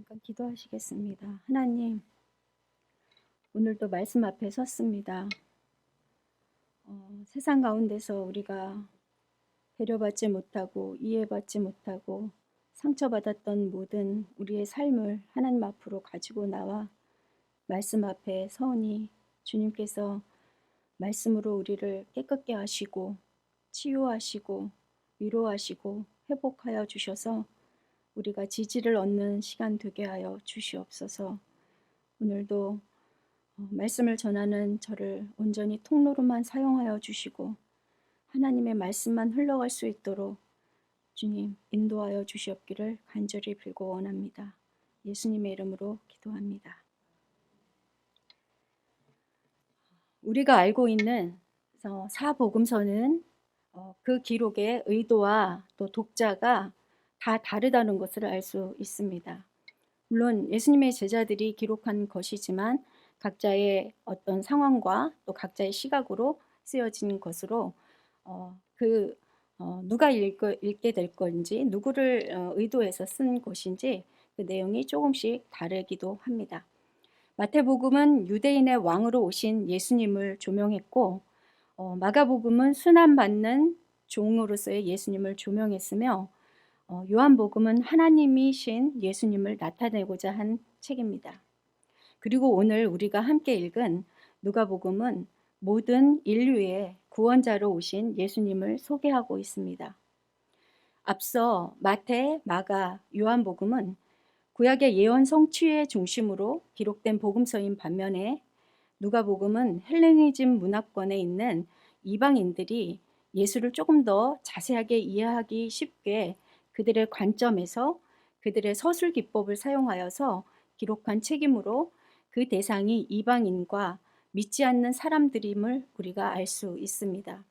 잠깐 기도하시겠습니다. 하나님, 오늘도 말씀 앞에 섰습니다. 세상 가운데서 우리가 배려받지 못하고 이해받지 못하고 상처받았던 모든 우리의 삶을 하나님 앞으로 가지고 나와 말씀 앞에 서오니 주님께서 말씀으로 우리를 깨끗게 하시고 치유하시고 위로하시고 회복하여 주셔서 우리가 지지를 얻는 시간 되게 하여 주시옵소서. 오늘도 말씀을 전하는 저를 온전히 통로로만 사용하여 주시고 하나님의 말씀만 흘러갈 수 있도록 주님 인도하여 주시옵기를 간절히 빌고 원합니다. 예수님의 이름으로 기도합니다. 우리가 알고 있는 사복음서는 그 기록의 의도와 또 독자가 다 다르다는 것을 알 수 있습니다. 물론 예수님의 제자들이 기록한 것이지만 각자의 어떤 상황과 또 각자의 시각으로 쓰여진 것으로 누가 읽게 될 건지 누구를 의도해서 쓴 것인지 그 내용이 조금씩 다르기도 합니다. 마태복음은 유대인의 왕으로 오신 예수님을 조명했고 마가복음은 순환받는 종으로서의 예수님을 조명했으며 요한복음은 하나님이신 예수님을 나타내고자 한 책입니다. 그리고 오늘 우리가 함께 읽은 누가복음은 모든 인류의 구원자로 오신 예수님을 소개하고 있습니다. 앞서 마태, 마가, 요한복음은 구약의 예언 성취의 중심으로 기록된 복음서인 반면에 누가복음은 헬레니즘 문화권에 있는 이방인들이 예수를 조금 더 자세하게 이해하기 쉽게 그들의 관점에서 그들의 서술 기법을 사용하여서 기록한 책이므로 그 대상이 이방인과 믿지 않는 사람들임을 우리가 알 수 있습니다.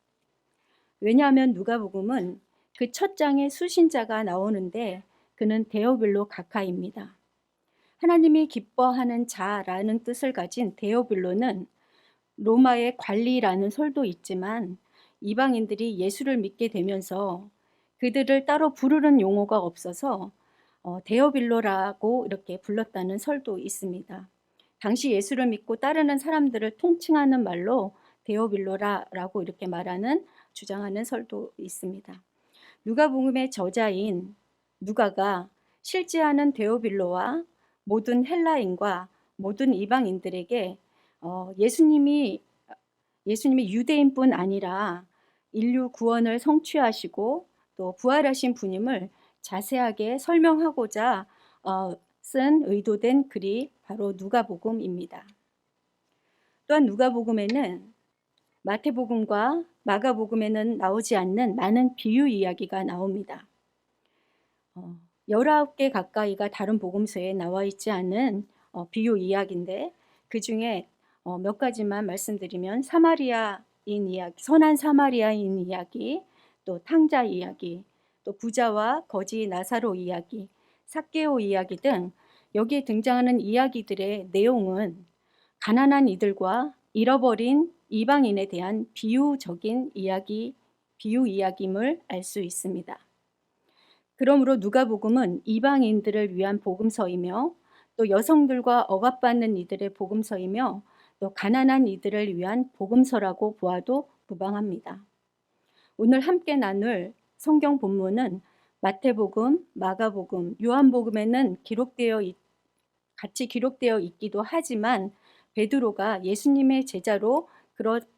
왜냐하면 누가복음은 그 첫 장에 수신자가 나오는데 그는 데오빌로 가카입니다. 하나님이 기뻐하는 자라는 뜻을 가진 데오빌로는 로마의 관리라는 설도 있지만 이방인들이 예수를 믿게 되면서 그들을 따로 부르는 용어가 없어서 데오빌로라고 이렇게 불렀다는 설도 있습니다. 당시 예수를 믿고 따르는 사람들을 통칭하는 말로 데오빌로라라고 이렇게 주장하는 설도 있습니다. 누가복음의 저자인 누가가 실제하는 데오빌로와 모든 헬라인과 모든 이방인들에게 예수님이 유대인뿐 아니라 인류 구원을 성취하시고 또 부활하신 분임을 자세하게 설명하고자 쓴 의도된 글이 바로 누가복음입니다. 또한 누가복음에는 마태복음과 마가복음에는 나오지 않는 많은 비유 이야기가 나옵니다. 19개 가까이가 다른 복음서에 나와 있지 않은 비유 이야기인데 그 중에 몇 가지만 말씀드리면 사마리아인 이야기, 선한 사마리아인 이야기, 또 탕자 이야기, 또 부자와 거지 나사로 이야기, 삭개오 이야기 등 여기에 등장하는 이야기들의 내용은 가난한 이들과 잃어버린 이방인에 대한 비유적인 비유 이야기임을 알 수 있습니다. 그러므로 누가복음은 이방인들을 위한 복음서이며 또 여성들과 억압받는 이들의 복음서이며 또 가난한 이들을 위한 복음서라고 보아도 무방합니다. 오늘 함께 나눌 성경 본문은 마태복음, 마가복음, 요한복음에는 같이 기록되어 있기도 하지만 베드로가 예수님의 제자로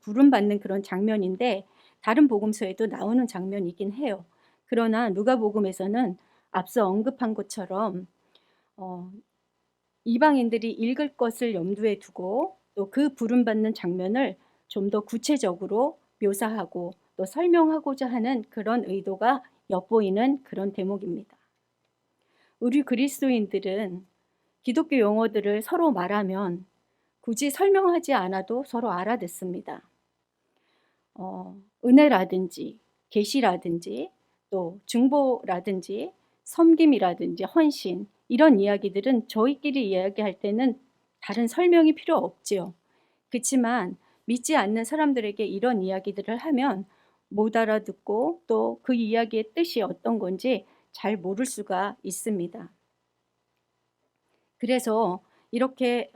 부름받는 그런 장면인데 다른 복음서에도 나오는 장면이긴 해요. 그러나 누가복음에서는 앞서 언급한 것처럼 이방인들이 읽을 것을 염두에 두고 또 그 부름받는 장면을 좀 더 구체적으로 묘사하고 또 설명하고자 하는 그런 의도가 엿보이는 그런 대목입니다. 우리 그리스도인들은 기독교 용어들을 서로 말하면 굳이 설명하지 않아도 서로 알아듣습니다. 은혜라든지 계시라든지 또 중보라든지 섬김이라든지 헌신 이런 이야기들은 저희끼리 이야기할 때는 다른 설명이 필요 없지요. 그렇지만 믿지 않는 사람들에게 이런 이야기들을 하면 못 알아듣고 또 그 이야기의 뜻이 어떤 건지 잘 모를 수가 있습니다. 그래서 이렇게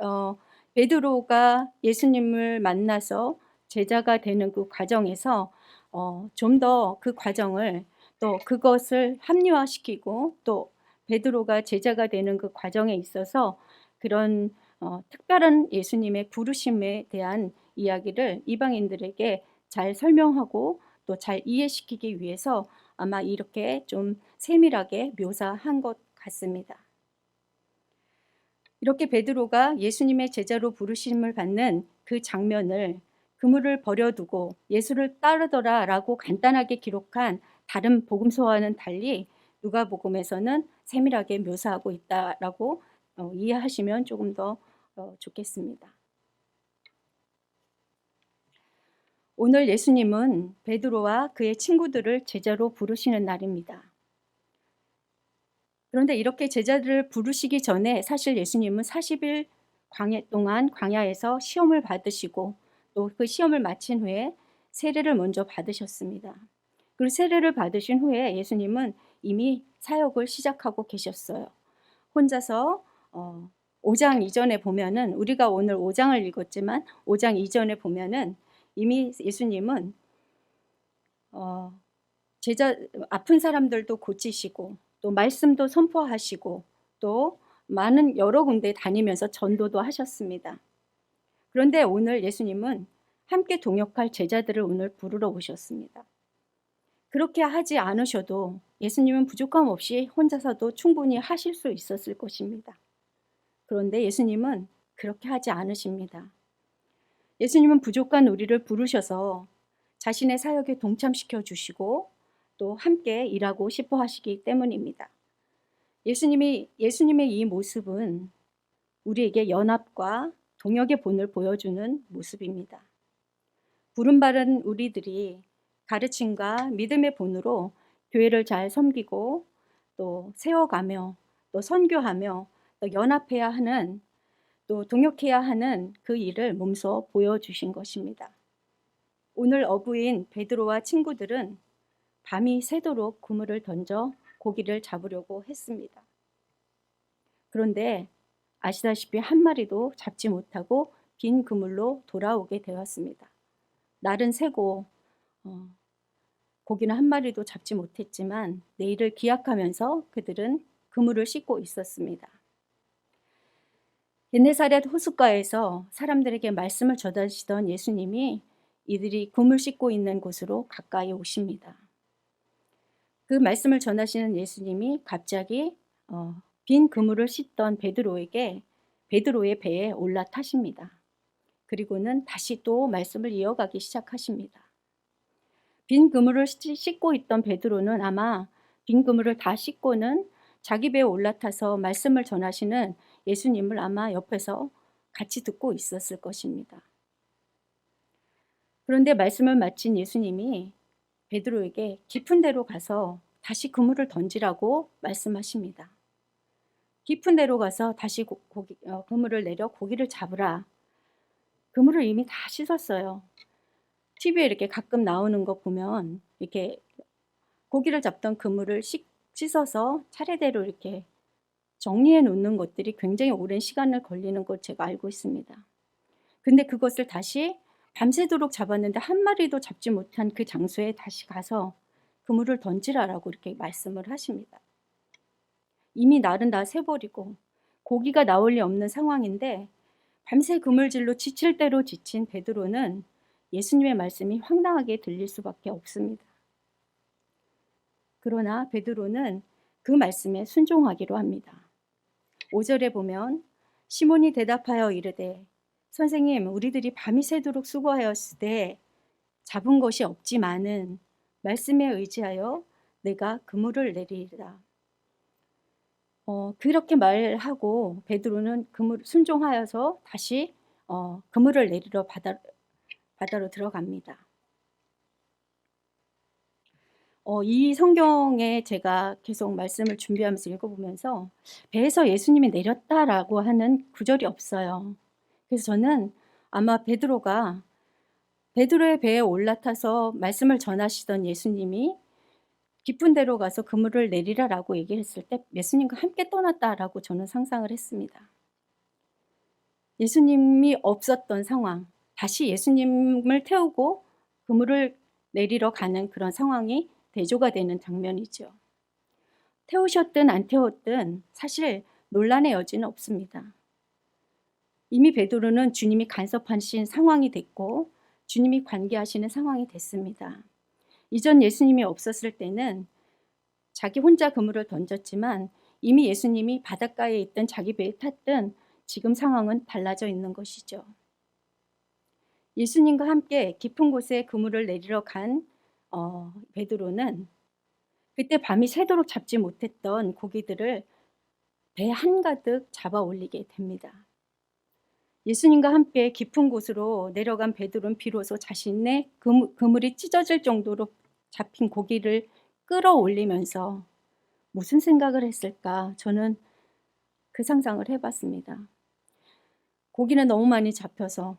베드로가 예수님을 만나서 제자가 되는 그 과정에서 좀 더 그 과정을 또 그것을 합리화시키고 또 베드로가 제자가 되는 그 과정에 있어서 그런 특별한 예수님의 부르심에 대한 이야기를 이방인들에게 잘 설명하고 또 잘 이해시키기 위해서 아마 이렇게 좀 세밀하게 묘사한 것 같습니다. 이렇게 베드로가 예수님의 제자로 부르심을 받는 그 장면을 그물을 버려두고 예수를 따르더라라고 간단하게 기록한 다른 복음서와는 달리 누가복음에서는 세밀하게 묘사하고 있다라고 이해하시면 조금 더 좋겠습니다. 오늘 예수님은 베드로와 그의 친구들을 제자로 부르시는 날입니다. 그런데 이렇게 제자들을 부르시기 전에 사실 예수님은 40일 광야 동안 광야에서 시험을 받으시고 또 그 시험을 마친 후에 세례를 먼저 받으셨습니다. 그리고 세례를 받으신 후에 예수님은 이미 사역을 시작하고 계셨어요. 혼자서 5장 이전에 보면은 우리가 오늘 5장을 읽었지만 5장 이전에 보면은 이미 예수님은 제자 아픈 사람들도 고치시고 또 말씀도 선포하시고 또 많은 여러 군데 다니면서 전도도 하셨습니다. 그런데 오늘 예수님은 함께 동역할 제자들을 오늘 부르러 오셨습니다. 그렇게 하지 않으셔도 예수님은 부족함 없이 혼자서도 충분히 하실 수 있었을 것입니다. 그런데 예수님은 그렇게 하지 않으십니다. 예수님은 부족한 우리를 부르셔서 자신의 사역에 동참시켜 주시고 또 함께 일하고 싶어 하시기 때문입니다. 예수님의 이 모습은 우리에게 연합과 동역의 본을 보여주는 모습입니다. 부름받은 우리들이 가르침과 믿음의 본으로 교회를 잘 섬기고 또 세워가며 또 선교하며 또 연합해야 하는 또 동역해야 하는 그 일을 몸소 보여주신 것입니다. 오늘 어부인 베드로와 친구들은 밤이 새도록 그물을 던져 고기를 잡으려고 했습니다. 그런데 아시다시피 한 마리도 잡지 못하고 빈 그물로 돌아오게 되었습니다. 날은 새고 고기는 한 마리도 잡지 못했지만 내일을 기약하면서 그들은 그물을 씻고 있었습니다. 게네사렛 호숫가에서 사람들에게 말씀을 전하시던 예수님이 이들이 그물 씻고 있는 곳으로 가까이 오십니다. 그 말씀을 전하시는 예수님이 갑자기 빈 그물을 씻던 베드로의 배에 올라타십니다. 그리고는 다시 또 말씀을 이어가기 시작하십니다. 빈 그물을 씻고 있던 베드로는 아마 빈 그물을 다 씻고는 자기 배에 올라타서 말씀을 전하시는 예수님을 아마 옆에서 같이 듣고 있었을 것입니다. 그런데 말씀을 마친 예수님이 베드로에게 깊은 데로 가서 다시 그물을 던지라고 말씀하십니다. 깊은 데로 가서 다시 그물을 내려 고기를 잡으라. 그물을 이미 다 씻었어요. TV에 이렇게 가끔 나오는 거 보면 이렇게 고기를 잡던 그물을 씻어서 차례대로 이렇게 정리해 놓는 것들이 굉장히 오랜 시간을 걸리는 걸 제가 알고 있습니다. 근데 그것을 다시 밤새도록 잡았는데 한 마리도 잡지 못한 그 장소에 다시 가서 그물을 던지라라고 이렇게 말씀을 하십니다. 이미 날은 다 새버리고 고기가 나올 리 없는 상황인데 밤새 그물질로 지칠 대로 지친 베드로는 예수님의 말씀이 황당하게 들릴 수밖에 없습니다. 그러나 베드로는 그 말씀에 순종하기로 합니다. 5절에 보면 시몬이 대답하여 이르되 선생님 우리들이 밤이 새도록 수고하였으되 잡은 것이 없지만은 말씀에 의지하여 내가 그물을 내리리라. 그렇게 말하고 베드로는 순종하여서 다시 그물을 내리러 바다로 들어갑니다. 이 성경에 제가 계속 말씀을 준비하면서 읽어보면서 배에서 예수님이 내렸다라고 하는 구절이 없어요. 그래서 저는 아마 베드로의 배에 올라타서 말씀을 전하시던 예수님이 깊은 데로 가서 그물을 내리라라고 얘기했을 때 예수님과 함께 떠났다라고 저는 상상을 했습니다. 예수님이 없었던 상황, 다시 예수님을 태우고 그물을 내리러 가는 그런 상황이 대조가 되는 장면이죠. 태우셨든 안 태웠든 사실 논란의 여지는 없습니다. 이미 베드로는 주님이 간섭하신 상황이 됐고 주님이 관계하시는 상황이 됐습니다. 이전 예수님이 없었을 때는 자기 혼자 그물을 던졌지만 이미 예수님이 바닷가에 있던 자기 배에 탔던 지금 상황은 달라져 있는 것이죠. 예수님과 함께 깊은 곳에 그물을 내리러 간 베드로는 그때 밤이 새도록 잡지 못했던 고기들을 배 한가득 잡아 올리게 됩니다. 예수님과 함께 깊은 곳으로 내려간 베드로는 비로소 자신의 그물이 찢어질 정도로 잡힌 고기를 끌어올리면서 무슨 생각을 했을까? 저는 그 상상을 해봤습니다. 고기는 너무 많이 잡혀서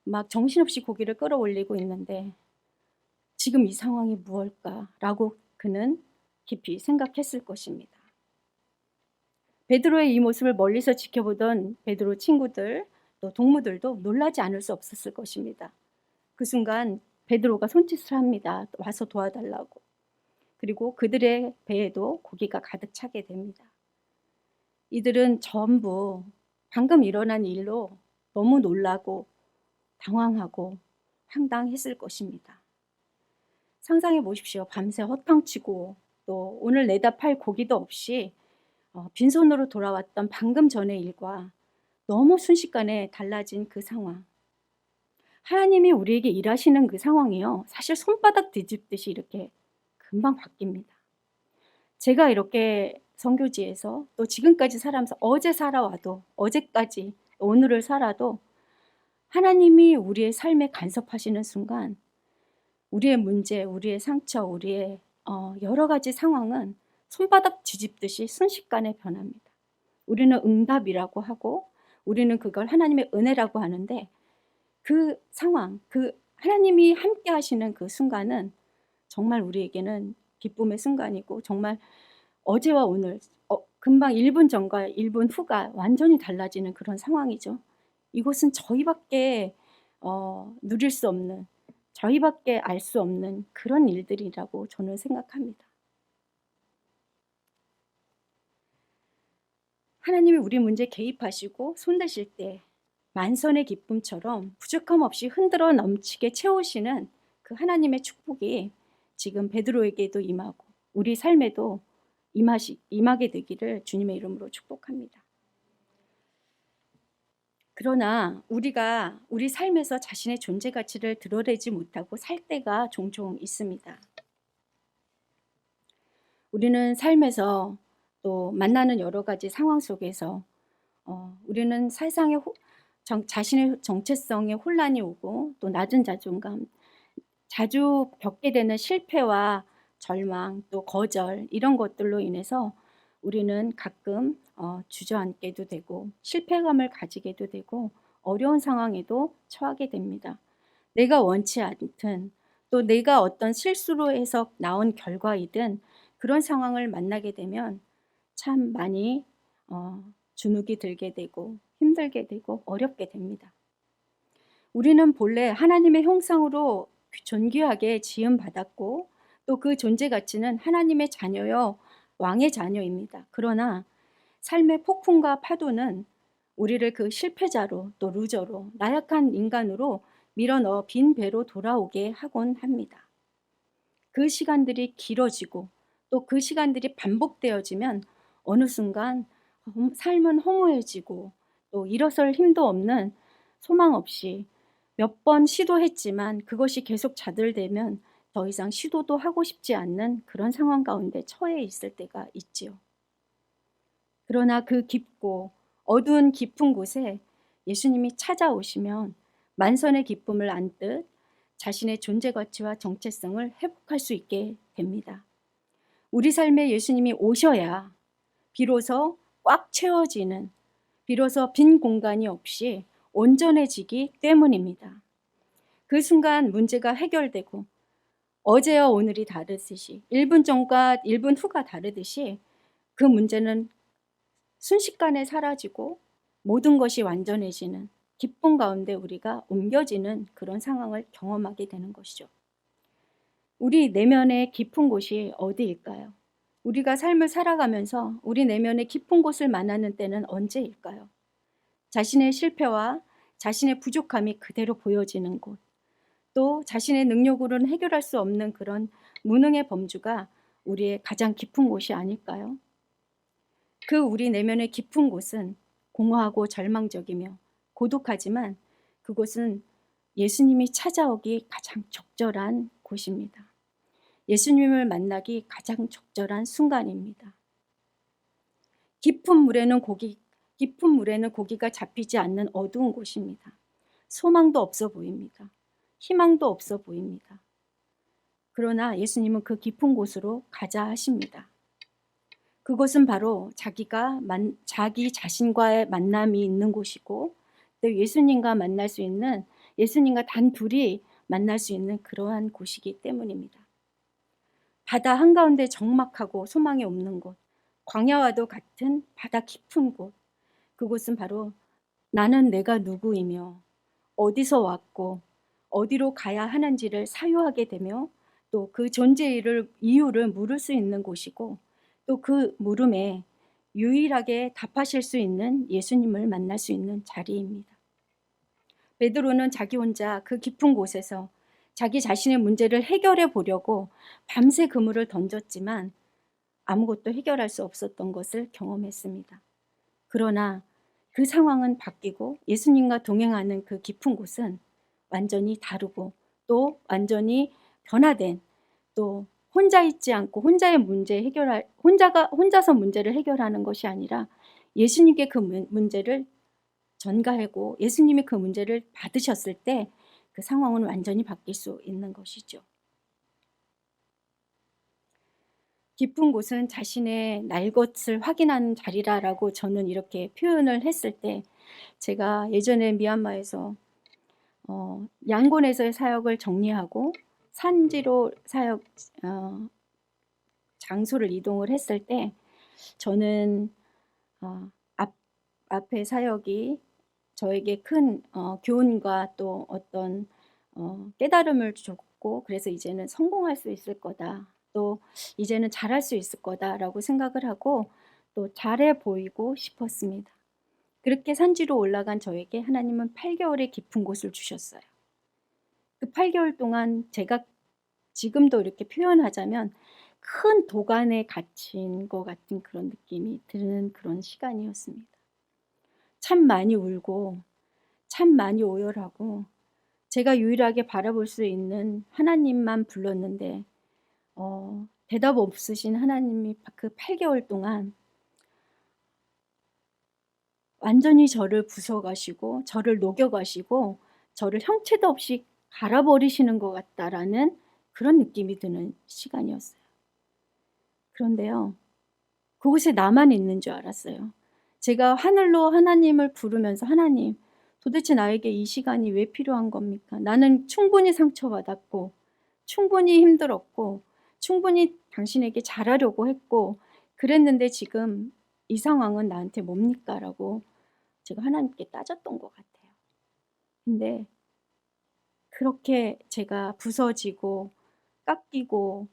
막 정신없이 고기를 끌어올리고 있는데 지금 이 상황이 무엇일까라고 그는 깊이 생각했을 것입니다. 베드로의 이 모습을 멀리서 지켜보던 베드로 친구들 또 동무들도 놀라지 않을 수 없었을 것입니다. 그 순간 베드로가 손짓을 합니다. 와서 도와달라고. 그리고 그들의 배에도 고기가 가득 차게 됩니다. 이들은 전부 방금 일어난 일로 너무 놀라고 당황하고 황당했을 것입니다. 상상해 보십시오. 밤새 허탕치고 또 오늘 내다 팔 고기도 없이 빈손으로 돌아왔던 방금 전의 일과 너무 순식간에 달라진 그 상황. 하나님이 우리에게 일하시는 그 상황이요. 사실 손바닥 뒤집듯이 이렇게 금방 바뀝니다. 제가 이렇게 선교지에서 또 지금까지 살아면서 어제 살아와도 어제까지 오늘을 살아도 하나님이 우리의 삶에 간섭하시는 순간 우리의 문제, 우리의 상처, 우리의 여러 가지 상황은 손바닥 뒤집듯이 순식간에 변합니다. 우리는 응답이라고 하고 우리는 그걸 하나님의 은혜라고 하는데 그 상황, 그 하나님이 함께 하시는 그 순간은 정말 우리에게는 기쁨의 순간이고 정말 어제와 오늘 금방 1분 전과 1분 후가 완전히 달라지는 그런 상황이죠. 이것은 저희밖에 누릴 수 없는, 저희밖에 알 수 없는 그런 일들이라고 저는 생각합니다. 하나님이 우리 문제에 개입하시고 손대실 때 만선의 기쁨처럼 부족함 없이 흔들어 넘치게 채우시는 그 하나님의 축복이 지금 베드로에게도 임하고 우리 삶에도 임하게 되기를 주님의 이름으로 축복합니다. 그러나 우리가 우리 삶에서 자신의 존재 가치를 드러내지 못하고 살 때가 종종 있습니다. 우리는 삶에서 또 만나는 여러 가지 상황 속에서 우리는 세상의 자신의 정체성에 혼란이 오고 또 낮은 자존감, 자주 겪게 되는 실패와 절망, 또 거절 이런 것들로 인해서 우리는 가끔 주저앉게도 되고 실패감을 가지게도 되고 어려운 상황에도 처하게 됩니다. 내가 원치 않든 또 내가 어떤 실수로 해서 나온 결과이든 그런 상황을 만나게 되면 참 많이 주눅이 들게 되고 힘들게 되고 어렵게 됩니다. 우리는 본래 하나님의 형상으로 존귀하게 지음받았고 또 그 존재 가치는 하나님의 자녀여 왕의 자녀입니다. 그러나 삶의 폭풍과 파도는 우리를 그 실패자로 또 루저로 나약한 인간으로 밀어넣어 빈 배로 돌아오게 하곤 합니다. 그 시간들이 길어지고 또 그 시간들이 반복되어지면 어느 순간 삶은 허무해지고 또 일어설 힘도 없는 소망 없이 몇 번 시도했지만 그것이 계속 자들되면 더 이상 시도도 하고 싶지 않는 그런 상황 가운데 처해 있을 때가 있지요. 그러나 그 깊고 어두운 깊은 곳에 예수님이 찾아오시면 만선의 기쁨을 안듯 자신의 존재 가치와 정체성을 회복할 수 있게 됩니다. 우리 삶에 예수님이 오셔야 비로소 꽉 채워지는, 비로소 빈 공간이 없이 온전해지기 때문입니다. 그 순간 문제가 해결되고 어제와 오늘이 다르듯이 1분 전과 1분 후가 다르듯이 그 문제는 순식간에 사라지고 모든 것이 완전해지는 기쁨 가운데 우리가 옮겨지는 그런 상황을 경험하게 되는 것이죠. 우리 내면의 깊은 곳이 어디일까요? 우리가 삶을 살아가면서 우리 내면의 깊은 곳을 만나는 때는 언제일까요? 자신의 실패와 자신의 부족함이 그대로 보여지는 곳, 또 자신의 능력으로는 해결할 수 없는 그런 무능의 범주가 우리의 가장 깊은 곳이 아닐까요? 그 우리 내면의 깊은 곳은 공허하고 절망적이며 고독하지만 그곳은 예수님이 찾아오기 가장 적절한 곳입니다. 예수님을 만나기 가장 적절한 순간입니다. 깊은 물에는 고기가 잡히지 않는 어두운 곳입니다. 소망도 없어 보입니다. 희망도 없어 보입니다. 그러나 예수님은 그 깊은 곳으로 가자 하십니다. 그곳은 바로 자기 자신과의 만남이 있는 곳이고, 또 예수님과 만날 수 있는, 예수님과 단 둘이 만날 수 있는 그러한 곳이기 때문입니다. 바다 한가운데 적막하고 소망이 없는 곳, 광야와도 같은 바다 깊은 곳, 그곳은 바로 나는 내가 누구이며 어디서 왔고 어디로 가야 하는지를 사유하게 되며 또 그 존재의 이유를 물을 수 있는 곳이고, 또 그 물음에 유일하게 답하실 수 있는 예수님을 만날 수 있는 자리입니다. 베드로는 자기 혼자 그 깊은 곳에서 자기 자신의 문제를 해결해 보려고 밤새 그물을 던졌지만 아무것도 해결할 수 없었던 것을 경험했습니다. 그러나 그 상황은 바뀌고 예수님과 동행하는 그 깊은 곳은 완전히 다르고 또 완전히 변화된, 또 혼자 있지 않고 혼자서 문제를 해결하는 것이 아니라 예수님께 그 문제를 전가하고 예수님이 그 문제를 받으셨을 때 그 상황은 완전히 바뀔 수 있는 것이죠. 깊은 곳은 자신의 날 것을 확인하는 자리라고 저는 이렇게 표현을 했을 때, 제가 예전에 미얀마에서 양곤에서의 사역을 정리하고 산지로 사역 장소를 이동을 했을 때, 저는 앞에 사역이 저에게 큰 교훈과 또 어떤 깨달음을 줬고, 그래서 이제는 성공할 수 있을 거다, 또 이제는 잘할 수 있을 거다라고 생각을 하고 또 잘해 보이고 싶었습니다. 그렇게 산지로 올라간 저에게 하나님은 8개월의 깊은 곳을 주셨어요. 그 8개월 동안 제가 지금도 이렇게 표현하자면 큰 도간에 갇힌 것 같은 그런 느낌이 드는 그런 시간이었습니다. 참 많이 울고 참 많이 오열하고 제가 유일하게 바라볼 수 있는 하나님만 불렀는데 대답 없으신 하나님이 그 8개월 동안 완전히 저를 부숴가시고 저를 녹여가시고 저를 형체도 없이 갈아버리시는 것 같다라는 그런 느낌이 드는 시간이었어요. 그런데요, 그곳에 나만 있는 줄 알았어요. 제가 하늘로 하나님을 부르면서, 하나님, 도대체 나에게 이 시간이 왜 필요한 겁니까? 나는 충분히 상처받았고 충분히 힘들었고 충분히 당신에게 잘하려고 했고 그랬는데 지금 이 상황은 나한테 뭡니까? 라고 제가 하나님께 따졌던 것 같아요. 근데 그렇게 제가 부서지고 깎이고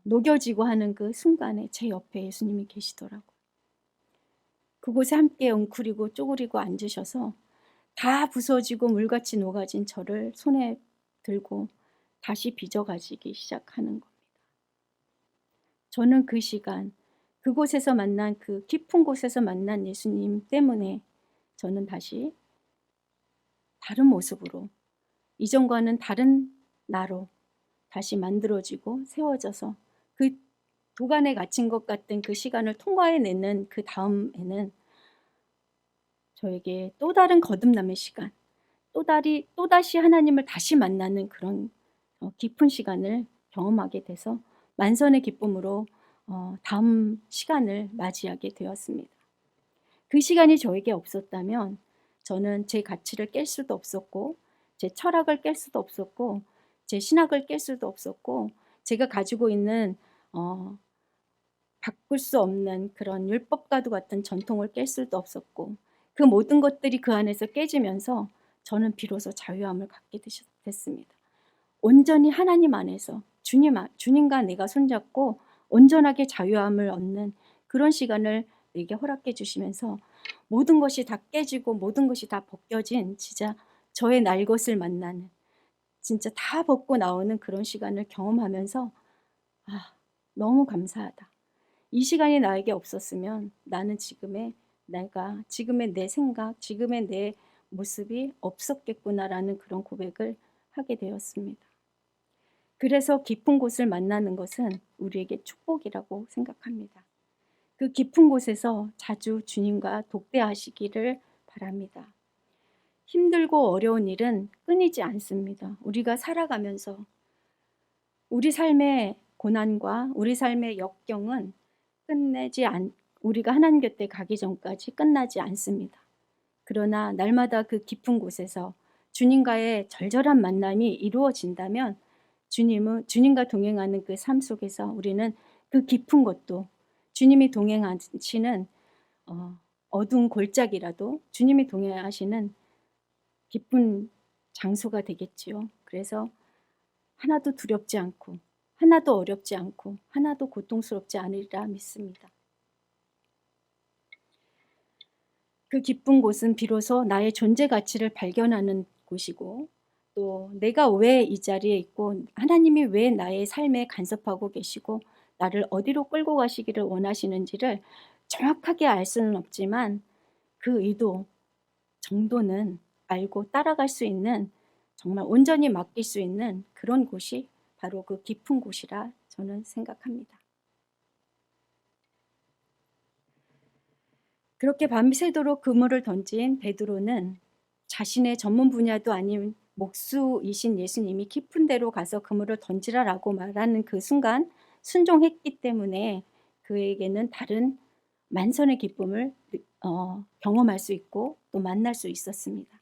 녹여지고 하는 그 순간에 제 옆에 예수님이 계시더라고요. 그곳에 함께 웅크리고 쪼그리고 앉으셔서 다 부서지고 물같이 녹아진 저를 손에 들고 다시 빚어가시기 시작하는 겁니다. 저는 그 시간, 그곳에서 만난, 그 깊은 곳에서 만난 예수님 때문에 저는 다시 다른 모습으로, 이전과는 다른 나로 다시 만들어지고 세워져서 그 도간에 갇힌 것 같은 그 시간을 통과해내는 그 다음에는 저에게 또 다른 거듭남의 시간, 또다시 하나님을 다시 만나는 그런 깊은 시간을 경험하게 돼서 만선의 기쁨으로 다음 시간을 맞이하게 되었습니다. 그 시간이 저에게 없었다면 저는 제 가치를 깰 수도 없었고 제 철학을 깰 수도 없었고 제 신학을 깰 수도 없었고 제가 가지고 있는 바꿀 수 없는 그런 율법과도 같은 전통을 깰 수도 없었고 그 모든 것들이 그 안에서 깨지면서 저는 비로소 자유함을 갖게 됐습니다. 온전히 하나님 안에서 주님과 내가 손잡고 온전하게 자유함을 얻는 그런 시간을 내게 허락해 주시면서 모든 것이 다 깨지고 모든 것이 다 벗겨진 진짜 저의 날 것을 만나는 진짜 다 벗고 나오는 그런 시간을 경험하면서 아, 너무 감사하다. 이 시간이 나에게 없었으면 나는 지금의 내 생각, 지금의 내 모습이 없었겠구나라는 그런 고백을 하게 되었습니다. 그래서 깊은 곳을 만나는 것은 우리에게 축복이라고 생각합니다. 그 깊은 곳에서 자주 주님과 독대하시기를 바랍니다. 힘들고 어려운 일은 끊이지 않습니다. 우리가 살아가면서 우리 삶의 고난과 우리 삶의 역경은 우리가 하나님 곁에 가기 전까지 끝나지 않습니다. 그러나 날마다 그 깊은 곳에서 주님과의 절절한 만남이 이루어진다면 주님과 동행하는 그 삶 속에서 우리는 그 깊은 것도 주님이 동행하시는 어두운 골짜기라도 주님이 동행하시는 깊은 장소가 되겠지요. 그래서 하나도 두렵지 않고 하나도 어렵지 않고 하나도 고통스럽지 않으리라 믿습니다. 그 깊은 곳은 비로소 나의 존재 가치를 발견하는 곳이고 또 내가 왜 이 자리에 있고 하나님이 왜 나의 삶에 간섭하고 계시고 나를 어디로 끌고 가시기를 원하시는지를 정확하게 알 수는 없지만 그 의도 정도는 알고 따라갈 수 있는 정말 온전히 맡길 수 있는 그런 곳이 바로 그 깊은 곳이라 저는 생각합니다. 그렇게 밤새도록 그물을 던진 베드로는 자신의 전문 분야도 아닌 목수이신 예수님이 깊은 데로 가서 그물을 던지라라고 말하는 그 순간 순종했기 때문에 그에게는 다른 만선의 기쁨을 경험할 수 있고 또 만날 수 있었습니다.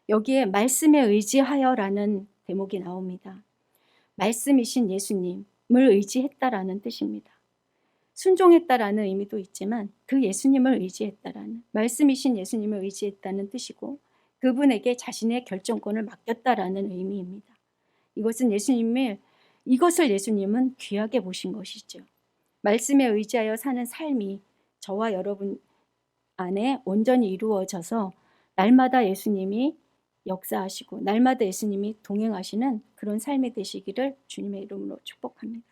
여기에 말씀에 의지하여라는 대목이 나옵니다. 말씀이신 예수님을 의지했다라는 뜻입니다. 순종했다라는 의미도 있지만 그 예수님을 의지했다라는 말씀이신 예수님을 의지했다는 뜻이고 그분에게 자신의 결정권을 맡겼다라는 의미입니다. 이것을 예수님은 귀하게 보신 것이죠. 말씀에 의지하여 사는 삶이 저와 여러분 안에 온전히 이루어져서 날마다 예수님이 역사하시고 날마다 예수님이 동행하시는 그런 삶이 되시기를 주님의 이름으로 축복합니다.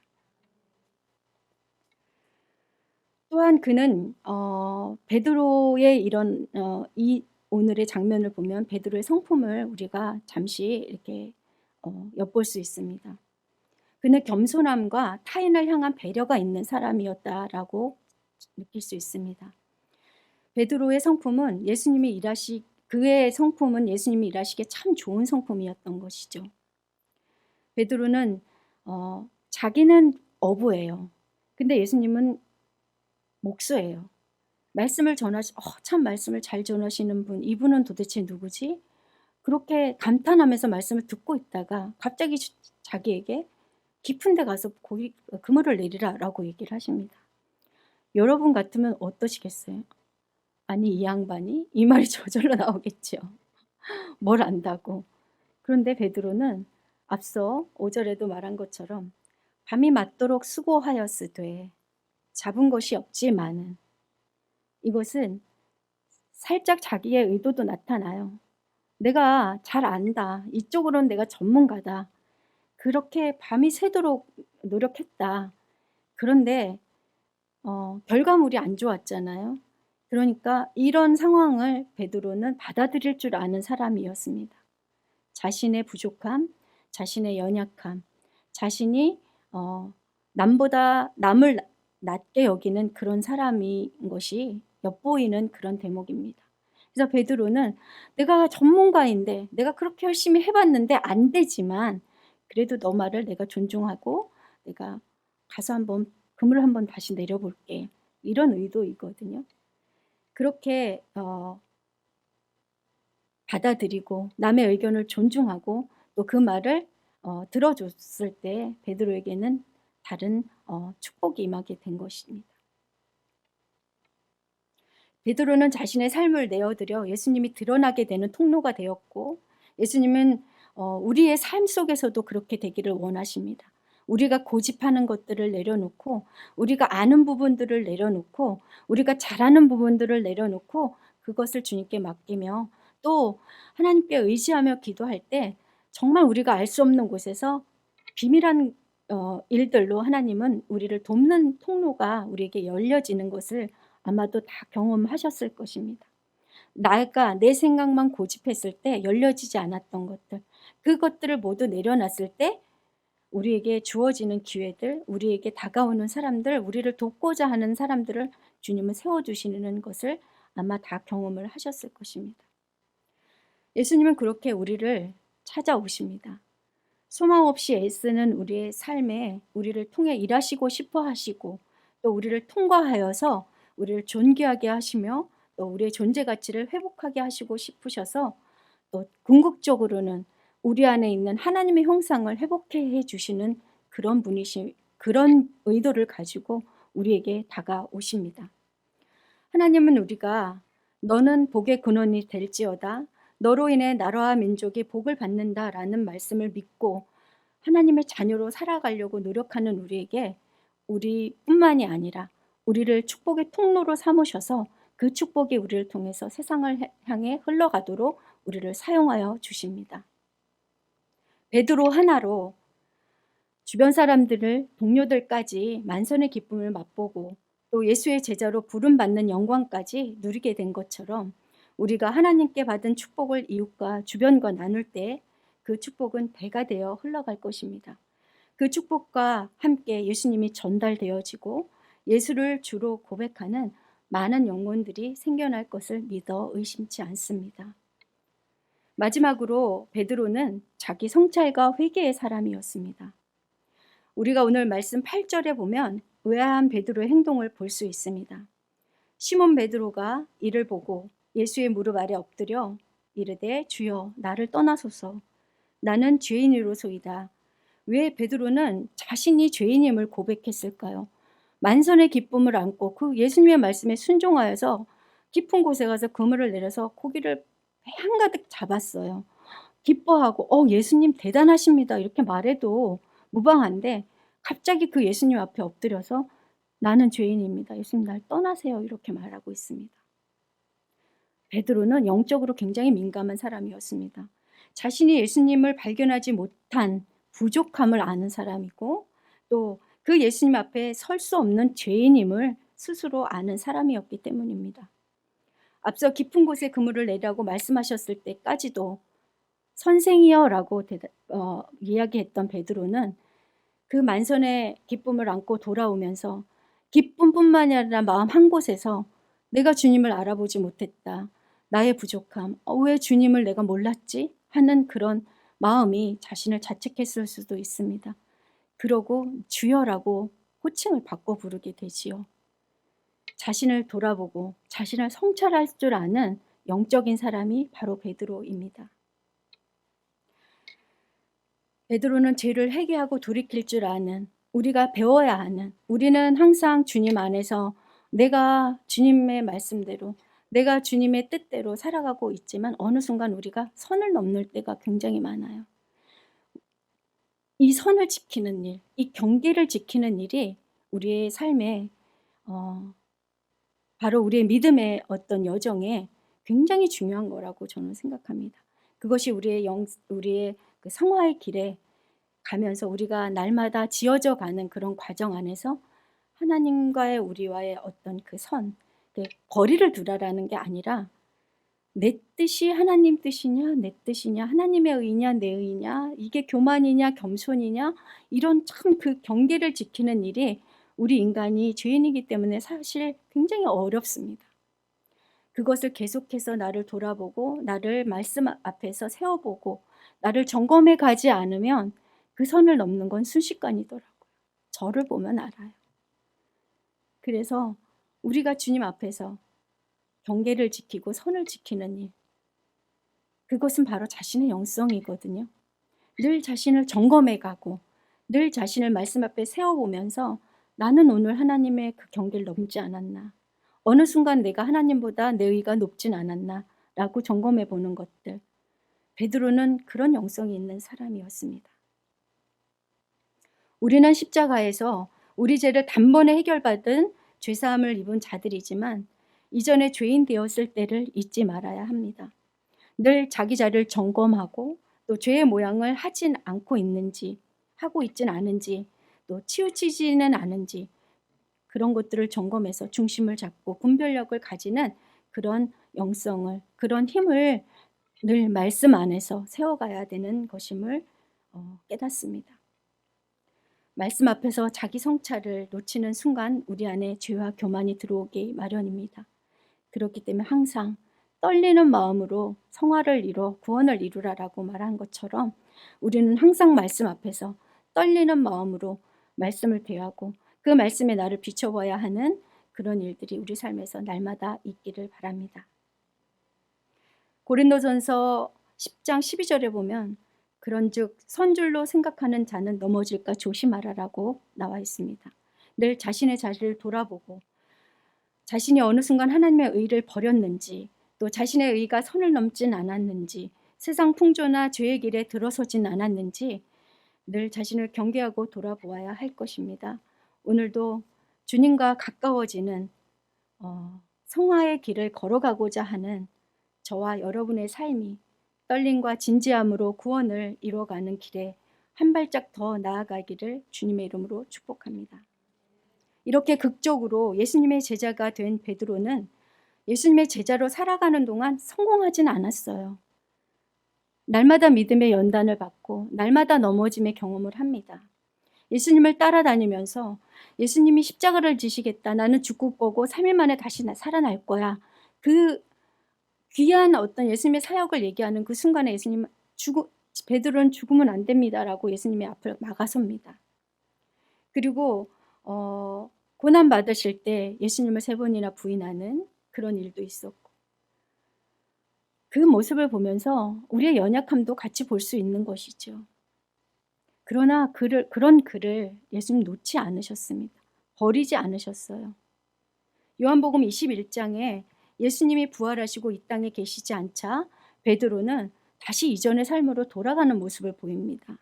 또한 그는 베드로의 이 오늘의 장면을 보면 베드로의 성품을 우리가 잠시 이렇게 엿볼 수 있습니다. 그는 겸손함과 타인을 향한 배려가 있는 사람이었다라고 느낄 수 있습니다. 베드로의 성품은 그의 성품은 예수님이 일하시기에 참 좋은 성품이었던 것이죠. 베드로는 자기는 어부예요. 근데 예수님은 목수예요. 참 말씀을 잘 전하시는 분, 이분은 도대체 누구지? 그렇게 감탄하면서 말씀을 듣고 있다가 갑자기 자기에게 깊은 데 가서 그물을 내리라라고 얘기를 하십니다. 여러분 같으면 어떠시겠어요? 아니 이 양반이? 이 말이 저절로 나오겠죠. 뭘 안다고. 그런데 베드로는 앞서 5절에도 말한 것처럼 밤이 맞도록 수고하였으되 잡은 것이 없지만은 이것은 살짝 자기의 의도도 나타나요. 내가 잘 안다. 이쪽으로는 내가 전문가다. 그렇게 밤이 새도록 노력했다. 그런데 결과물이 안 좋았잖아요. 그러니까 이런 상황을 베드로는 받아들일 줄 아는 사람이었습니다. 자신의 부족함, 자신의 연약함, 자신이 남보다 남을 낮게 여기는 그런 사람인 것이 엿보이는 그런 대목입니다. 그래서 베드로는 내가 전문가인데 내가 그렇게 열심히 해봤는데 안 되지만 그래도 너 말을 내가 존중하고 내가 가서 그물 한번 다시 내려볼게. 이런 의도이거든요. 그렇게 받아들이고 남의 의견을 존중하고 또 그 말을 들어줬을 때 베드로에게는 다른 축복이 임하게 된 것입니다. 베드로는 자신의 삶을 내어드려 예수님이 드러나게 되는 통로가 되었고, 예수님은 우리의 삶 속에서도 그렇게 되기를 원하십니다. 우리가 고집하는 것들을 내려놓고, 우리가 아는 부분들을 내려놓고, 우리가 잘하는 부분들을 내려놓고 그것을 주님께 맡기며, 또 하나님께 의지하며 기도할 때 정말 우리가 알 수 없는 곳에서 비밀한 일들로 하나님은 우리를 돕는 통로가 우리에게 열려지는 것을 아마도 다 경험하셨을 것입니다. 내가 내 생각만 고집했을 때 열려지지 않았던 것들, 그것들을 모두 내려놨을 때 우리에게 주어지는 기회들, 우리에게 다가오는 사람들, 우리를 돕고자 하는 사람들을 주님은 세워주시는 것을 아마 다 경험을 하셨을 것입니다. 예수님은 그렇게 우리를 찾아오십니다. 소망 없이 애쓰는 우리의 삶에 우리를 통해 일하시고 싶어 하시고, 또 우리를 통과하여서 우리를 존귀하게 하시며, 또 우리의 존재 가치를 회복하게 하시고 싶으셔서, 또 궁극적으로는 우리 안에 있는 하나님의 형상을 회복해 주시는 그런 그런 의도를 가지고 우리에게 다가오십니다. 하나님은 우리가 너는 복의 근원이 될지어다, 너로 인해 나라와 민족이 복을 받는다라는 말씀을 믿고 하나님의 자녀로 살아가려고 노력하는 우리에게, 우리뿐만이 아니라 우리를 축복의 통로로 삼으셔서 그 축복이 우리를 통해서 세상을 향해 흘러가도록 우리를 사용하여 주십니다. 베드로 하나로 주변 사람들을, 동료들까지 만선의 기쁨을 맛보고 또 예수의 제자로 부름받는 영광까지 누리게 된 것처럼, 우리가 하나님께 받은 축복을 이웃과 주변과 나눌 때 그 축복은 배가 되어 흘러갈 것입니다. 그 축복과 함께 예수님이 전달되어지고 예수를 주로 고백하는 많은 영혼들이 생겨날 것을 믿어 의심치 않습니다. 마지막으로 베드로는 자기 성찰과 회개의 사람이었습니다. 우리가 오늘 말씀 8절에 보면 의아한 베드로의 행동을 볼 수 있습니다. 시몬 베드로가 이를 보고 예수의 무릎 아래 엎드려 이르되 주여 나를 떠나소서, 나는 죄인이로소이다. 왜 베드로는 자신이 죄인임을 고백했을까요? 만선의 기쁨을 안고 그 예수님의 말씀에 순종하여서 깊은 곳에 가서 그물을 내려서 고기를 한가득 잡았어요. 기뻐하고 예수님 대단하십니다 이렇게 말해도 무방한데, 갑자기 그 예수님 앞에 엎드려서 나는 죄인입니다, 예수님 날 떠나세요 이렇게 말하고 있습니다. 베드로는 영적으로 굉장히 민감한 사람이었습니다. 자신이 예수님을 발견하지 못한 부족함을 아는 사람이고, 또 그 예수님 앞에 설 수 없는 죄인임을 스스로 아는 사람이었기 때문입니다. 앞서 깊은 곳에 그물을 내라고 말씀하셨을 때까지도 선생이여 라고 이야기했던 베드로는 그 만선의 기쁨을 안고 돌아오면서 기쁨뿐만이 아니라 마음 한 곳에서 내가 주님을 알아보지 못했다, 나의 부족함, 왜 주님을 내가 몰랐지 하는 그런 마음이 자신을 자책했을 수도 있습니다. 그러고 주여라고 호칭을 바꿔 부르게 되지요. 자신을 돌아보고 자신을 성찰할 줄 아는 영적인 사람이 바로 베드로입니다. 베드로는 죄를 회개하고 돌이킬 줄 아는, 우리가 배워야 하는, 우리는 항상 주님 안에서 내가 주님의 말씀대로, 내가 주님의 뜻대로 살아가고 있지만 어느 순간 우리가 선을 넘을 때가 굉장히 많아요. 이 선을 지키는 일, 이 경계를 지키는 일이 우리의 삶에 바로 우리의 믿음의 어떤 여정에 굉장히 중요한 거라고 저는 생각합니다. 그것이 우리의 그 성화의 길에 가면서 우리가 날마다 지어져 가는 그런 과정 안에서 하나님과의 우리와의 어떤 그 선, 거리를 두라라는 게 아니라 내 뜻이 하나님 뜻이냐, 내 뜻이냐, 하나님의 의냐, 내 의냐, 이게 교만이냐, 겸손이냐, 이런 참 그 경계를 지키는 일이 우리 인간이 죄인이기 때문에 사실 굉장히 어렵습니다. 그것을 계속해서 나를 돌아보고 나를 말씀 앞에서 세워보고 나를 점검해 가지 않으면 그 선을 넘는 건 순식간이더라고요. 저를 보면 알아요. 그래서 우리가 주님 앞에서 경계를 지키고 선을 지키는 일, 그것은 바로 자신의 영성이거든요. 늘 자신을 점검해 가고 늘 자신을 말씀 앞에 세워보면서 나는 오늘 하나님의 그 경계를 넘지 않았나, 어느 순간 내가 하나님보다 내 의가 높진 않았나 라고 점검해 보는 것들. 베드로는 그런 영성이 있는 사람이었습니다. 우리는 십자가에서 우리 죄를 단번에 해결받은 죄사함을 입은 자들이지만 이전에 죄인 되었을 때를 잊지 말아야 합니다. 늘 자기 자리를 점검하고 또 죄의 모양을 하진 않고 있는지, 하고 있진 않은지, 또 치우치지는 않은지 그런 것들을 점검해서 중심을 잡고 분별력을 가지는 그런 영성을, 그런 힘을 늘 말씀 안에서 세워가야 되는 것임을 깨닫습니다. 말씀 앞에서 자기 성찰을 놓치는 순간 우리 안에 죄와 교만이 들어오기 마련입니다. 그렇기 때문에 항상 떨리는 마음으로 성화를 이뤄 구원을 이루라라고 말한 것처럼 우리는 항상 말씀 앞에서 떨리는 마음으로 말씀을 대하고 그 말씀에 나를 비춰봐야 하는 그런 일들이 우리 삶에서 날마다 있기를 바랍니다. 고린도전서 10장 12절에 보면 그런즉 선줄로 생각하는 자는 넘어질까 조심하라라고 나와 있습니다. 늘 자신의 자리를 돌아보고 자신이 어느 순간 하나님의 의를 버렸는지 또 자신의 의가 선을 넘진 않았는지 세상 풍조나 죄의 길에 들어서진 않았는지 늘 자신을 경계하고 돌아보아야 할 것입니다. 오늘도 주님과 가까워지는 성화의 길을 걸어가고자 하는 저와 여러분의 삶이 떨림과 진지함으로 구원을 이뤄가는 길에 한 발짝 더 나아가기를 주님의 이름으로 축복합니다. 이렇게 극적으로 예수님의 제자가 된 베드로는 예수님의 제자로 살아가는 동안 성공하진 않았어요. 날마다 믿음의 연단을 받고 날마다 넘어짐의 경험을 합니다. 예수님을 따라다니면서 예수님이 십자가를 지시겠다. 나는 죽을 거고 3일 만에 다시 살아날 거야. 그 귀한 어떤 예수님의 사역을 얘기하는 그 순간에 베드로는 죽으면 안 됩니다라고 예수님의 앞을 막아섭니다. 그리고 고난 받으실 때 예수님을 3번이나 부인하는 그런 일도 있었고 그 모습을 보면서 우리의 연약함도 같이 볼 수 있는 것이죠. 그러나 그런 그를 예수님 놓지 않으셨습니다. 버리지 않으셨어요. 요한복음 21장에 예수님이 부활하시고 이 땅에 계시지 않자 베드로는 다시 이전의 삶으로 돌아가는 모습을 보입니다.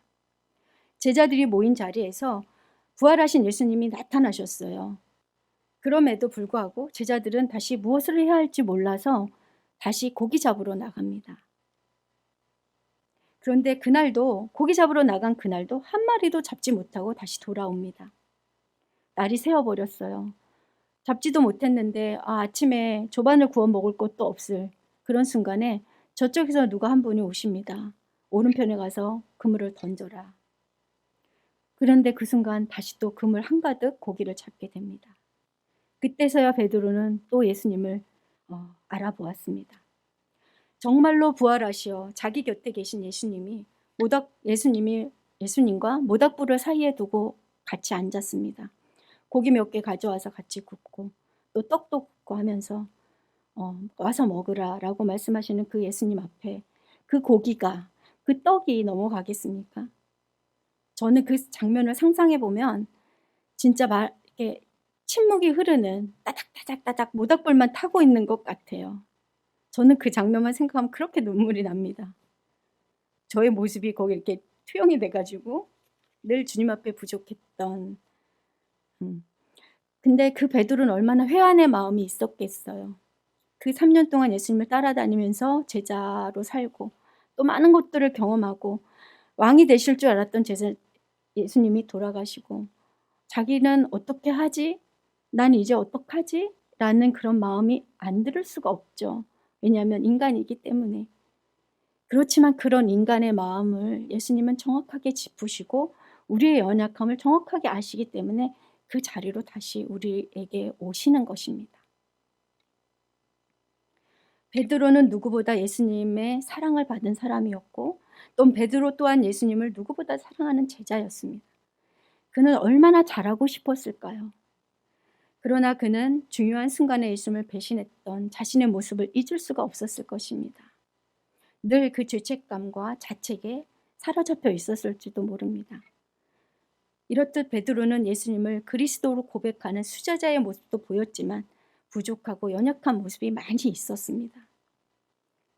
제자들이 모인 자리에서 부활하신 예수님이 나타나셨어요. 그럼에도 불구하고 제자들은 다시 무엇을 해야 할지 몰라서 다시 고기 잡으러 나갑니다. 그런데 그날도 고기 잡으러 나간 그날도 한 마리도 잡지 못하고 다시 돌아옵니다. 날이 새어버렸어요. 잡지도 못했는데 아침에 조반을 구워 먹을 것도 없을 그런 순간에 저쪽에서 누가 한 분이 오십니다. 오른편에 가서 그물을 던져라. 그런데 그 순간 다시 또 그물 한가득 고기를 잡게 됩니다. 그때서야 베드로는 또 예수님을 알아보았습니다. 정말로 부활하시어 자기 곁에 계신 예수님과 모닥불을 사이에 두고 같이 앉았습니다. 고기 몇 개 가져와서 같이 굽고 또 떡도 굽고 하면서 와서 먹으라 라고 말씀하시는 그 예수님 앞에 그 고기가 그 떡이 넘어가겠습니까? 저는 그 장면을 상상해 보면 진짜 이렇게 침묵이 흐르는 따닥따닥따닥 모닥불만 타고 있는 것 같아요. 저는 그 장면만 생각하면 그렇게 눈물이 납니다. 저의 모습이 거기 이렇게 투영이 돼가지고 늘 주님 앞에 부족했던 근데 그 베드로는 얼마나 회한의 마음이 있었겠어요. 그 3년 동안 예수님을 따라다니면서 제자로 살고 또 많은 것들을 경험하고 왕이 되실 줄 알았던 예수님이 돌아가시고 자기는 어떻게 하지? 난 이제 어떡하지? 라는 그런 마음이 안 들을 수가 없죠. 왜냐하면 인간이기 때문에. 그렇지만 그런 인간의 마음을 예수님은 정확하게 짚으시고 우리의 연약함을 정확하게 아시기 때문에 그 자리로 다시 우리에게 오시는 것입니다. 베드로는 누구보다 예수님의 사랑을 받은 사람이었고 또 베드로 또한 예수님을 누구보다 사랑하는 제자였습니다. 그는 얼마나 잘하고 싶었을까요? 그러나 그는 중요한 순간에 예수님을 배신했던 자신의 모습을 잊을 수가 없었을 것입니다. 늘 그 죄책감과 자책에 사로잡혀 있었을지도 모릅니다. 이렇듯 베드로는 예수님을 그리스도로 고백하는 수제자의 모습도 보였지만 부족하고 연약한 모습이 많이 있었습니다.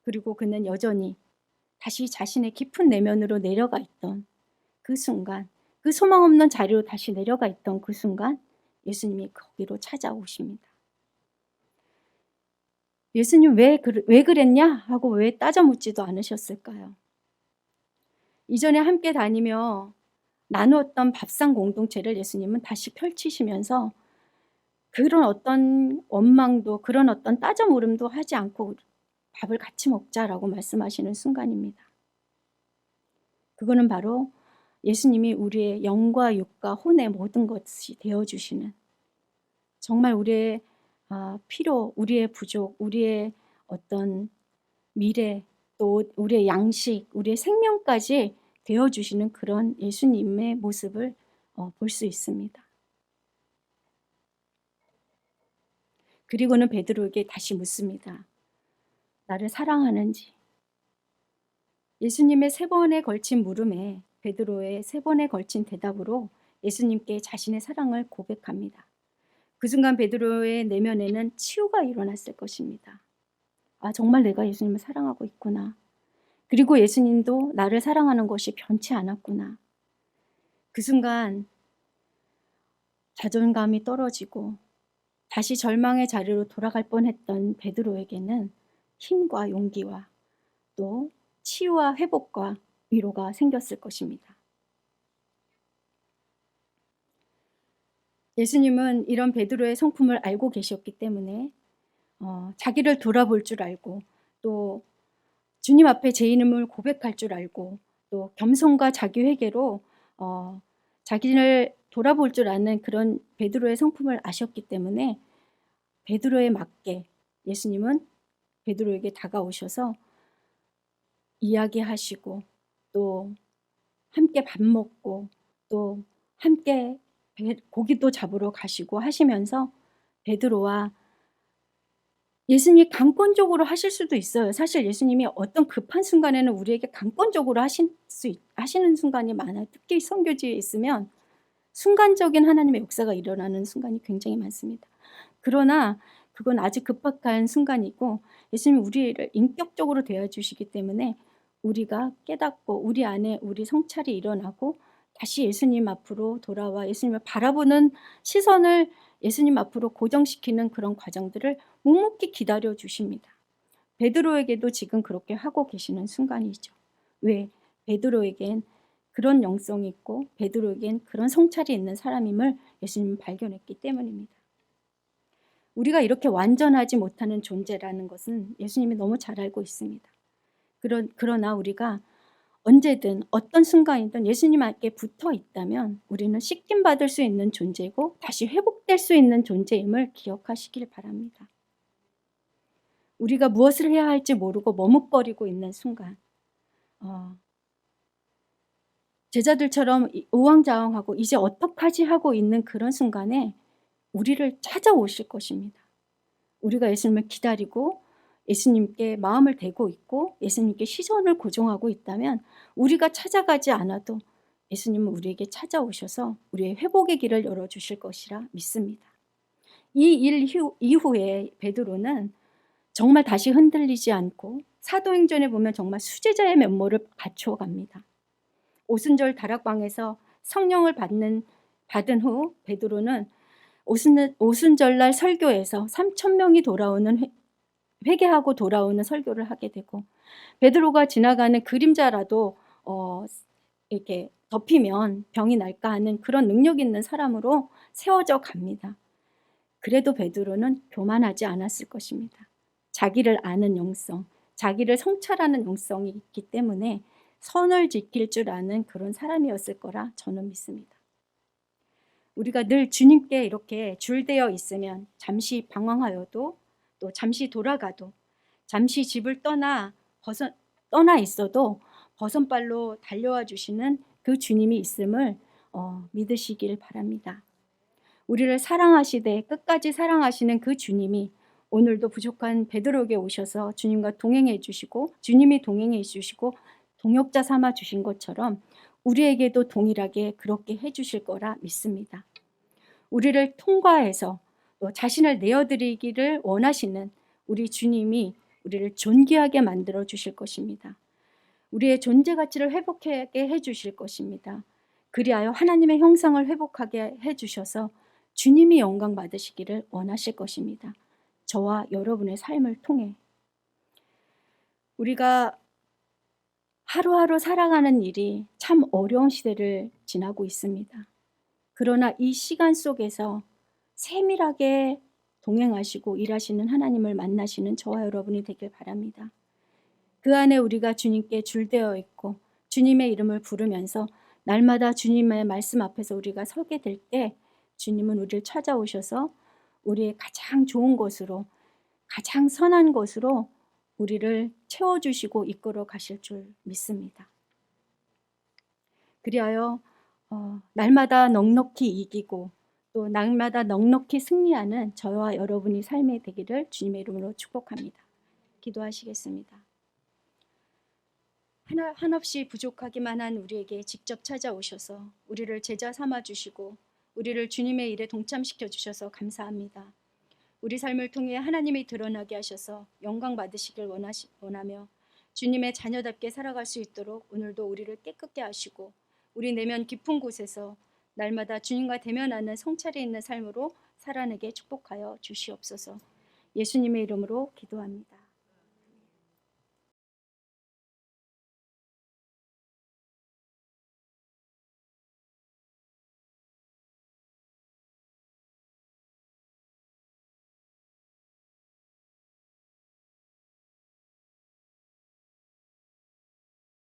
그리고 그는 여전히 다시 자신의 깊은 내면으로 내려가 있던 그 순간, 그 소망 없는 자리로 다시 내려가 있던 그 순간 예수님이 거기로 찾아오십니다. 예수님 왜 그랬냐 하고 왜 따져 묻지도 않으셨을까요? 이전에 함께 다니며 나누었던 밥상 공동체를 예수님은 다시 펼치시면서 그런 어떤 원망도 그런 어떤 따져 물음도 하지 않고 밥을 같이 먹자라고 말씀하시는 순간입니다. 그거는 바로 예수님이 우리의 영과 육과 혼의 모든 것이 되어주시는, 정말 우리의 필요, 우리의 부족, 우리의 어떤 미래, 또 우리의 양식, 우리의 생명까지 되어주시는 그런 예수님의 모습을 볼 수 있습니다. 그리고는 베드로에게 다시 묻습니다. 나를 사랑하는지. 예수님의 3번에 걸친 물음에 베드로의 3번에 걸친 대답으로 예수님께 자신의 사랑을 고백합니다. 그 순간 베드로의 내면에는 치유가 일어났을 것입니다. 아, 정말 내가 예수님을 사랑하고 있구나. 그리고 예수님도 나를 사랑하는 것이 변치 않았구나. 그 순간 자존감이 떨어지고 다시 절망의 자리로 돌아갈 뻔했던 베드로에게는 힘과 용기와 또 치유와 회복과 위로가 생겼을 것입니다. 예수님은 이런 베드로의 성품을 알고 계셨기 때문에 자기를 돌아볼 줄 알고 또 주님 앞에 제 이름을 고백할 줄 알고 또 겸손과 자기 회개로 자기를 돌아볼 줄 아는 그런 베드로의 성품을 아셨기 때문에 베드로에 맞게 예수님은 베드로에게 다가오셔서 이야기하시고 또 함께 밥 먹고 또 함께 고기도 잡으러 가시고 하시면서 베드로와 예수님이 강권적으로 하실 수도 있어요. 사실 예수님이 어떤 급한 순간에는 우리에게 강권적으로 하시는 순간이 많아요. 특히 선교지에 있으면 순간적인 하나님의 역사가 일어나는 순간이 굉장히 많습니다. 그러나 그건 아주 급박한 순간이고 예수님이 우리를 인격적으로 대해주시기 때문에 우리가 깨닫고 우리 안에 우리 성찰이 일어나고 다시 예수님 앞으로 돌아와 예수님을 바라보는 시선을 예수님 앞으로 고정시키는 그런 과정들을 묵묵히 기다려 주십니다. 베드로에게도 지금 그렇게 하고 계시는 순간이죠. 왜? 베드로에겐 그런 영성이 있고 베드로에겐 그런 성찰이 있는 사람임을 예수님은 발견했기 때문입니다. 우리가 이렇게 완전하지 못하는 존재라는 것은 예수님이 너무 잘 알고 있습니다. 그러나 우리가 언제든 어떤 순간이든 예수님께 붙어 있다면 우리는 씻김 받을 수 있는 존재고 다시 회복될 수 있는 존재임을 기억하시길 바랍니다. 우리가 무엇을 해야 할지 모르고 머뭇거리고 있는 순간 제자들처럼 우왕좌왕하고 이제 어떡하지 하고 있는 그런 순간에 우리를 찾아오실 것입니다. 우리가 예수님을 기다리고 예수님께 마음을 대고 있고 예수님께 시선을 고정하고 있다면 우리가 찾아가지 않아도 예수님은 우리에게 찾아오셔서 우리의 회복의 길을 열어주실 것이라 믿습니다. 이 일 이후에 베드로는 정말 다시 흔들리지 않고 사도행전에 보면 정말 수제자의 면모를 갖추어갑니다. 오순절 다락방에서 성령을 받은 후 베드로는 오순절날 설교에서 3,000명이 회개하고 돌아오는 설교를 하게 되고 베드로가 지나가는 그림자라도 이렇게 덮이면 병이 날까 하는 그런 능력 있는 사람으로 세워져 갑니다. 그래도 베드로는 교만하지 않았을 것입니다. 자기를 아는 영성, 자기를 성찰하는 영성이 있기 때문에 선을 지킬 줄 아는 그런 사람이었을 거라 저는 믿습니다. 우리가 늘 주님께 이렇게 줄되어 있으면 잠시 방황하여도 또 잠시 돌아가도 잠시 집을 떠나 있어도 버선발로 달려와 주시는 그 주님이 있음을 믿으시길 바랍니다. 우리를 사랑하시되 끝까지 사랑하시는 그 주님이 오늘도 부족한 베드로에게 오셔서 주님과 동행해 주시고 주님이 동행해 주시고 동역자 삼아 주신 것처럼 우리에게도 동일하게 그렇게 해 주실 거라 믿습니다. 우리를 통과해서 또 자신을 내어드리기를 원하시는 우리 주님이 우리를 존귀하게 만들어 주실 것입니다. 우리의 존재 가치를 회복하게 해 주실 것입니다. 그리하여 하나님의 형상을 회복하게 해 주셔서 주님이 영광 받으시기를 원하실 것입니다. 저와 여러분의 삶을 통해 우리가 하루하루 살아가는 일이 참 어려운 시대를 지나고 있습니다. 그러나 이 시간 속에서 세밀하게 동행하시고 일하시는 하나님을 만나시는 저와 여러분이 되길 바랍니다. 그 안에 우리가 주님께 줄되어 있고 주님의 이름을 부르면서 날마다 주님의 말씀 앞에서 우리가 서게 될 때 주님은 우리를 찾아오셔서 우리의 가장 좋은 것으로, 가장 선한 것으로 우리를 채워주시고 이끌어 가실 줄 믿습니다. 그리하여 날마다 넉넉히 이기고 또 날마다 넉넉히 승리하는 저와 여러분이 삶이 되기를 주님의 이름으로 축복합니다. 기도하시겠습니다. 한없이 부족하기만 한 우리에게 직접 찾아오셔서 우리를 제자 삼아 주시고 우리를 주님의 일에 동참시켜 주셔서 감사합니다. 우리 삶을 통해 하나님이 드러나게 하셔서 영광 받으시길 원하며 주님의 자녀답게 살아갈 수 있도록 오늘도 우리를 깨끗게 하시고 우리 내면 깊은 곳에서 날마다 주님과 대면하는 성찰이 있는 삶으로 살아내게 축복하여 주시옵소서. 예수님의 이름으로 기도합니다.